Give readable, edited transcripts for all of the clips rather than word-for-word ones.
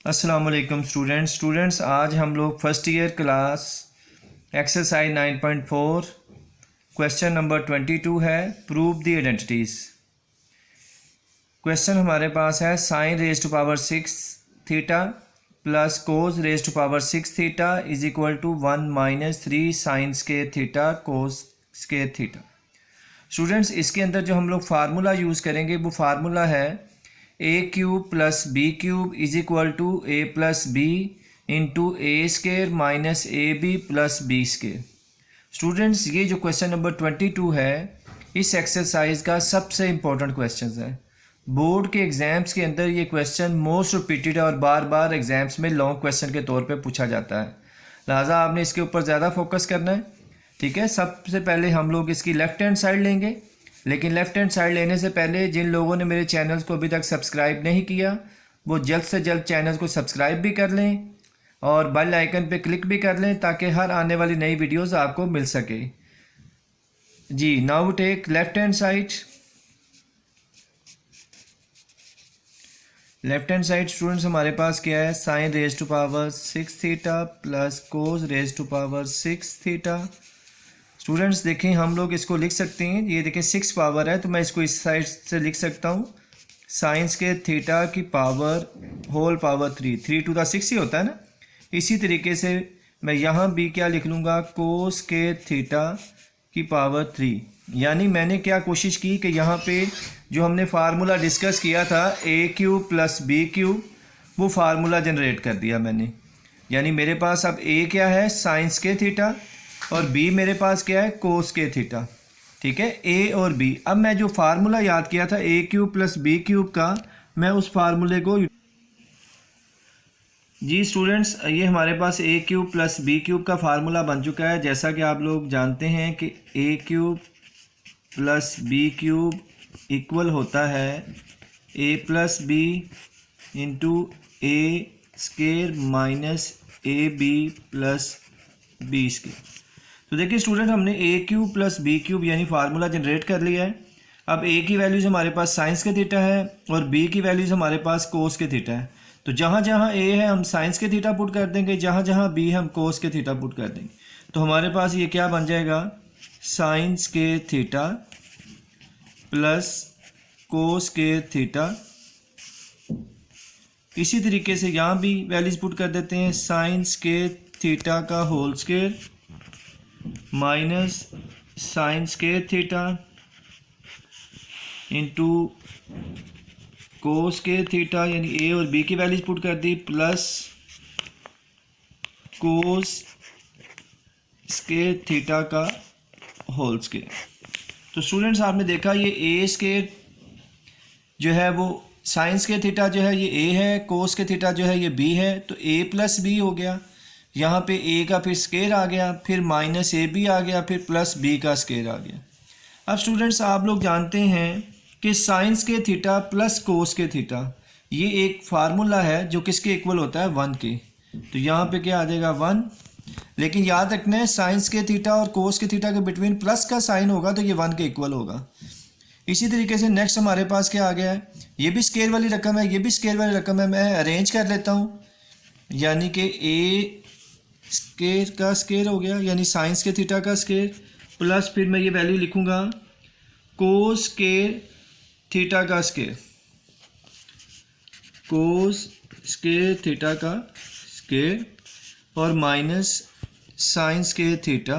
अस्सलाम वालेकुम स्टूडेंट्स आज हम लोग first year class exercise 9.4 question number 22 है। Prove the identities. क्वेश्चन हमारे पास है sine raise to power 6 theta plus cos raise to power 6 theta is equal to 1 minus 3 sine square theta cos square theta. Students इसके अंदर जो हम लोग formula use करेंगे वो फार्मूला है A cube plus B cube is equal to A plus B into A square minus A B plus B square. Students ये जो क्वेश्चन नंबर 22 है इस एक्सरसाइज का सबसे इम्पोर्टेंट क्वेश्चन है। बोर्ड के एग्ज़ाम्स के अंदर ये क्वेश्चन मोस्ट रिपीटेड है और बार बार एग्ज़ाम्स में लॉन्ग क्वेश्चन के तौर पे पूछा जाता है, लिहाजा आपने इसके ऊपर ज़्यादा फोकस करना है। ठीक है, सबसे पहले हम लोग इसकी लेफ़्ट हैंड साइड लेंगे, लेकिन लेफ़्ट हैंड साइड लेने से पहले जिन लोगों ने मेरे चैनल्स को अभी तक सब्सक्राइब नहीं किया वो जल्द से जल्द चैनल को सब्सक्राइब भी कर लें और बेल आइकन पे क्लिक भी कर लें ताकि हर आने वाली नई वीडियोस आपको मिल सके। जी, now take left hand side. Left hand side students हमारे पास क्या है, sine raise to power 6 theta plus cos raise to power 6 theta. Students देखें हम लोग इसको लिख सकते हैं, ये देखें 6 पावर है तो मैं इसको इस साइड से लिख सकता हूँ साइंस के थीटा की power whole power 3 to the 6 ही होता है ना। इसी तरीके से मैं यहाँ भी क्या लिख लूँगा, कोस के थीटा की पावर 3। यानी मैंने क्या कोशिश की कि यहाँ पे जो हमने फार्मूला डिस्कस किया था ए क्यूब प्लस बी क्यूब वो फार्मूला जनरेट कर दिया मैंने। यानी मेरे पास अब ए क्या है, साइंस के थीटा, और बी मेरे पास क्या है, कोस के थीटा। ठीक है, ए और बी। अब मैं जो फार्मूला याद किया था ए क्यूब प्लस बी क्यूब का, मैं उस फार्मूले को जी स्टूडेंट्स ये हमारे पास ए क्यूब प्लस बी क्यूब का फार्मूला बन चुका है। जैसा कि आप लोग जानते हैं कि A cube plus B cube equal होता है A plus B into A square minus A B plus B square. तो देखिए स्टूडेंट हमने A cube plus B cube यानी फार्मूला जनरेट कर लिया है। अब ए की वैल्यूज़ हमारे पास साइंस के थीटा है और बी की वैल्यूज़ हमारे पास कोस के थीटा है। तो जहाँ जहाँ ए है हम साइंस के थीटा पुट कर देंगे, जहाँ जहाँ बी हम कोस के थीटा पुट कर देंगे। तो हमारे पास ये क्या बन जाएगा, साइंस के थीटा प्लस कोस के थीटा। इसी तरीके से यहाँ भी वैल्यूज़ पुट कर देते हैं, साइंस के थीटा का whole square minus sine square theta into cos square theta, यानी ए और बी की वैल्यूज पुट कर दी, प्लस कोस स्क्वायर थीटा का होल स्क्वायर। तो स्टूडेंट्स आपने देखा ये ए स्क्वायर जो है वो साइंस के थीटा जो है ये ए है, कोस के थीटा जो है ये बी है, तो ए प्लस बी हो गया। यहाँ पे ए का फिर स्केयर आ गया, फिर माइनस ए बी आ गया, फिर प्लस बी का स्केयर आ गया। अब स्टूडेंट्स आप लोग जानते हैं कि साइंस के थीटा प्लस कोस के थीटा ये एक फार्मूला है जो किसके इक्वल होता है, 1 के। तो यहाँ पे क्या आ जाएगा 1, लेकिन याद रखना है साइंस के थीटा और कोस के थीटा के बिटवीन प्लस का साइन होगा तो ये 1 के इक्वल होगा। इसी तरीके से नेक्स्ट हमारे पास क्या आ गया है, ये भी स्केयर वाली रकम है, ये भी स्केयर वाली रकम है। मैं अरेंज कर लेता हूँ, यानी कि ए स्केयर का स्केयर हो गया यानी साइंस के थीटा का स्केयर, प्लस फिर मैं ये वैल्यू लिखूंगा कोस स्केयर थीटा का स्केयर, कोस स्केयर थीटा का स्केयर, और माइनस साइंस के थीटा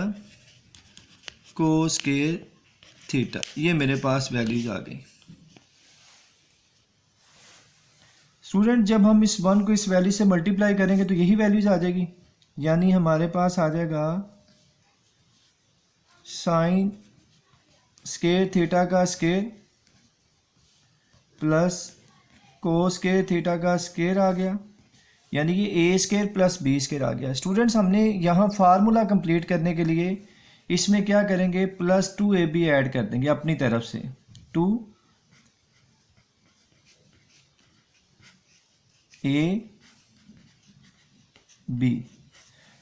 कोस स्केयर थीटा। ये मेरे पास वैल्यूज आ गई। स्टूडेंट जब हम इस 1 को इस वैल्यू से मल्टीप्लाई करेंगे तो यही वैल्यूज आ जाएगी, यानी हमारे पास आ जाएगा साइन स्केयर थीटा का square plus cos square theta का स्केयर आ गया, यानी कि ए स्केयर प्लस बी स्केयर आ गया। स्टूडेंट्स हमने यहाँ फार्मूला कंप्लीट करने के लिए इसमें क्या करेंगे, प्लस 2ab ऐड कर देंगे अपनी तरफ से, 2ab,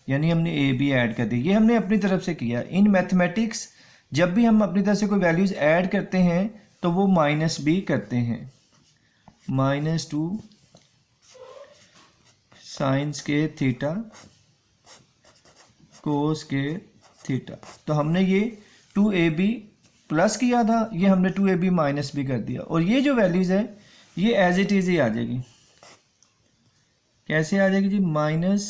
यानी हमने ए बी ऐड कर दी। ये हमने अपनी तरफ से किया। इन मैथमेटिक्स जब भी हम अपनी तरफ से कोई वैल्यूज़ ऐड करते हैं तो वो माइनस बी करते हैं, -2 sine square theta cos square theta. तो हमने ये 2ab प्लस किया था, ये हमने 2ab माइनस भी कर दिया, और ये जो वैल्यूज़ है ये एज इट इज़ ही आ जाएगी। कैसे आ जाएगी जी? Minus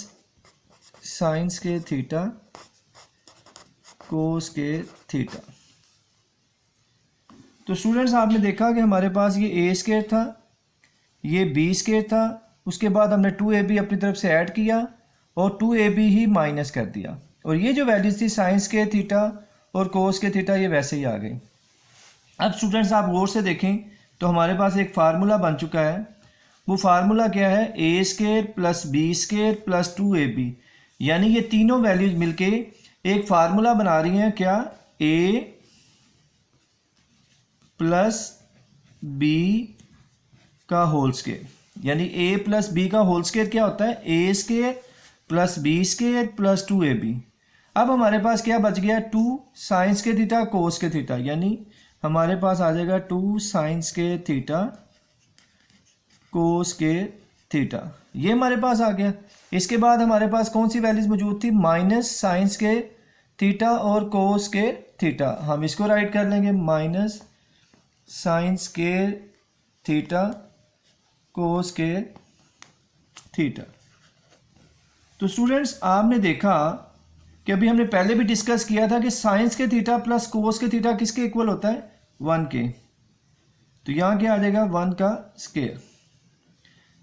sine square theta cos square theta. तो स्टूडेंट्स आपने देखा कि हमारे पास ये ए स्क्वायर था, ये बी स्क्वायर था, उसके बाद हमने 2ab अपनी तरफ से ऐड किया और 2ab ही माइनस कर दिया, और ये जो वैल्यूज थी साइन स्क्वायर थीटा और कोस स्क्वायर थीटा ये वैसे ही आ गई। अब स्टूडेंट्स आप गौर से देखें तो हमारे पास एक फार्मूला बन चुका है। वो फार्मूला क्या है? A square plus B square plus 2ab, यानी ये तीनों वैल्यूज मिलके एक फार्मूला बना रही हैं। क्या? ए प्लस बी का होल स्क्वायर, यानी ए प्लस बी का होल स्क्वायर क्या होता है? A square plus B square plus 2ab। अब हमारे पास क्या बच गया? 2 sine square theta cos square theta, यानी हमारे पास आ जाएगा 2 sine square theta cos square theta, ये हमारे पास आ गया। इसके बाद हमारे पास कौन सी वैल्यूज मौजूद थी? माइनस साइन स्क्वायर थीटा और कोस स्क्वायर थीटा। हम इसको राइट कर लेंगे minus sine square theta cos square theta. तो स्टूडेंट्स आपने देखा कि अभी हमने पहले भी डिस्कस किया था कि साइंस के थीटा प्लस कोस के थीटा किसके इक्वल होता है? 1 के। तो यहाँ क्या आ जाएगा? 1 का स्क्वायर,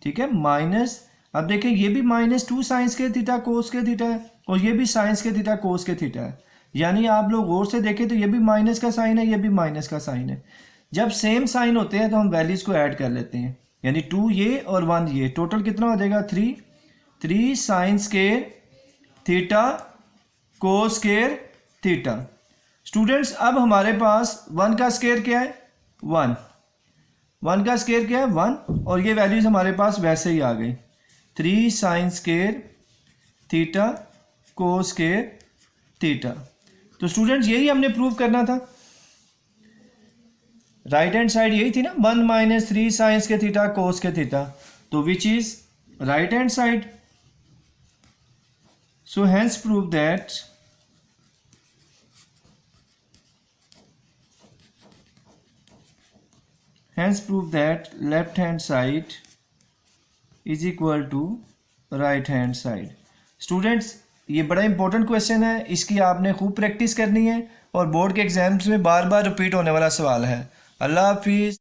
ठीक है, माइनस, अब देखें ये भी माइनस 2 साइंस के थीटा कोस के थीटा है और ये भी साइंस के थीटा कोस के थीटा है, यानी आप लोग गौर से देखें तो ये भी माइनस का साइन है, ये भी माइनस का साइन है। जब सेम साइन होते हैं तो हम वैल्यूज को ऐड कर लेते हैं, यानी 2 ये और 1 ये, टोटल कितना हो जाएगा? 3 sign square theta cos square theta. Students अब हमारे पास 1 का स्क्वायर क्या है? 1 का स्क्वायर क्या है? 1, और ये वैल्यूज हमारे पास वैसे ही आ गई। 3 sign square theta cos square theta. तो स्टूडेंट्स यही हमने प्रूव करना था। राइट हैंड साइड यही थी ना, 1 माइनस 3 साइंस के थीटा कोस के थीटा, तो which is right hand side. So hence prove that left hand side is equal to right hand side। Students ये बड़ा इंपॉर्टेंट क्वेश्चन है, इसकी आपने खूब प्रैक्टिस करनी है और बोर्ड के एग्जाम्स में बार बार रिपीट होने वाला सवाल है। अल्लाह हाफिज़।